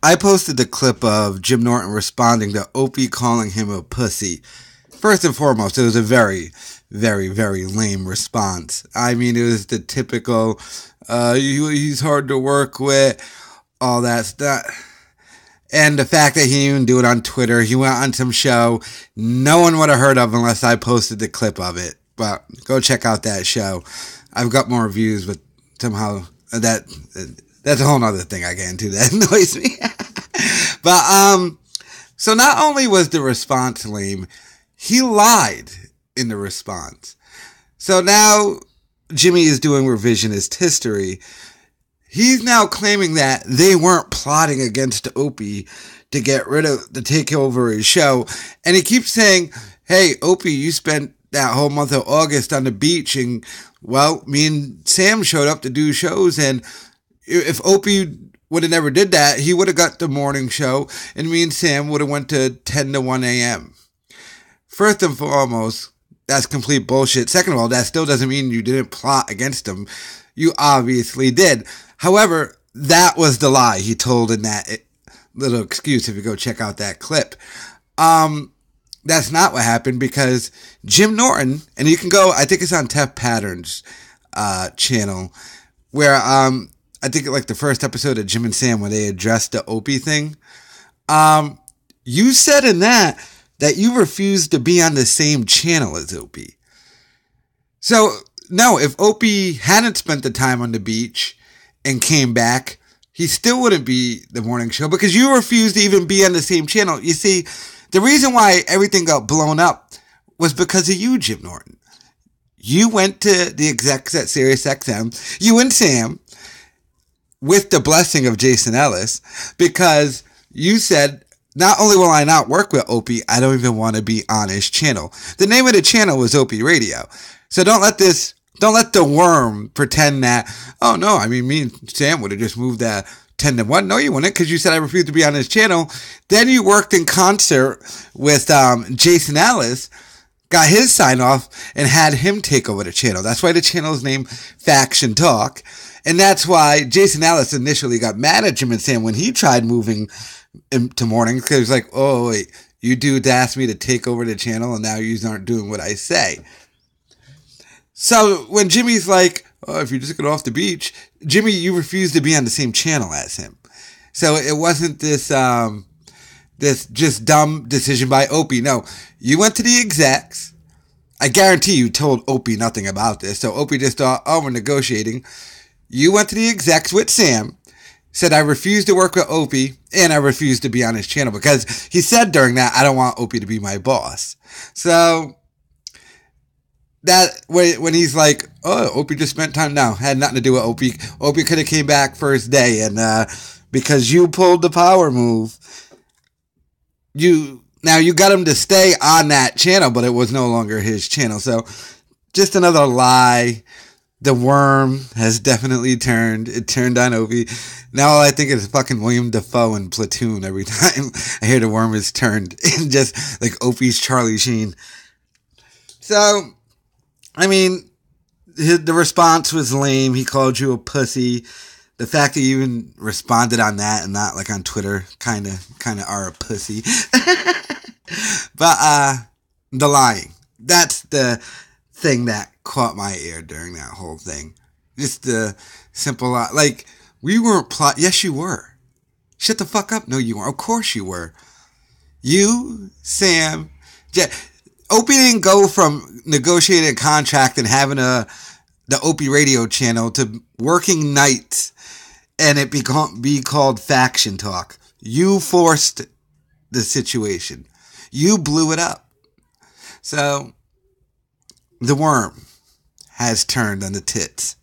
I posted the clip of Jim Norton responding to Opie calling him a pussy. First and foremost, it was a very, very, very lame response. I mean, it was the typical, he's hard to work with, all that stuff. And the fact that he didn't even do it on Twitter, he went on some show no one would have heard of unless I posted the clip of it. But go check out that show. I've got more views, but somehow that's a whole other thing I get into that annoys me. But, so not only was the response lame, he lied in the response. So now Jimmy is doing revisionist history. He's now claiming that they weren't plotting against Opie to take over his show. And he keeps saying, hey, Opie, you spent that whole month of August on the beach and, well, me and Sam showed up to do shows, and if Opie would have never did that, he would have got the morning show, and me and Sam would have went to 10 to 1 a.m. First and foremost, that's complete bullshit. Second of all, that still doesn't mean you didn't plot against him. You obviously did. However, that was the lie he told in that little excuse if you go check out that clip. That's not what happened, because Jim Norton, and you can go, I think it's on Tef Patterns channel, where I think like the first episode of Jim and Sam where they addressed the Opie thing. You said in that you refused to be on the same channel as Opie. So, no, if Opie hadn't spent the time on the beach and came back, he still wouldn't be the morning show because you refused to even be on the same channel. You see, the reason why everything got blown up was because of you, Jim Norton. You went to the execs at Sirius XM, you and Sam, with the blessing of Jason Ellis, because you said, not only will I not work with Opie, I don't even want to be on his channel. The name of the channel was Opie Radio. So don't let the worm pretend that, oh no, I mean, me and Sam would have just moved that 10 to 1. No, you wouldn't, because you said I refused to be on his channel. Then you worked in concert with Jason Ellis, got his sign off, and had him take over the channel. That's why the channel is named Faction Talk. And that's why Jason Ellis initially got mad at Jim and Sam when he tried moving to mornings, because he was like, oh, wait, you dudes asked me to take over the channel, and now you aren't doing what I say. So when Jimmy's like, oh, if you just get off the beach, Jimmy, you refuse to be on the same channel as him. So it wasn't this just dumb decision by Opie. No, you went to the execs. I guarantee you told Opie nothing about this. So Opie just thought, oh, we're negotiating. You went to the execs with Sam, said, I refuse to work with Opie, and I refuse to be on his channel, because he said during that, I don't want Opie to be my boss. So that when he's like, oh, Opie just spent time, no, had nothing to do with Opie. Opie could have came back first day, and because you pulled the power move, you got him to stay on that channel, but it was no longer his channel. So just another lie. The worm has definitely turned. It turned on Opie. Now all I think is fucking William Dafoe in Platoon every time I hear the worm is turned. Just like Opie's Charlie Sheen. So, I mean, the response was lame. He called you a pussy. The fact that you even responded on that and not like on Twitter kind of are a pussy. But the lying. That's the thing that caught my ear during that whole thing. Just the simple lie. Like, we weren't yes, you were. Shut the fuck up. No, you weren't. Of course you were. You, Sam, Opie didn't go from negotiating a contract and having the Opie radio channel to working nights and it be called Faction Talk. You forced the situation. You blew it up. So, the worm has turned on the tits.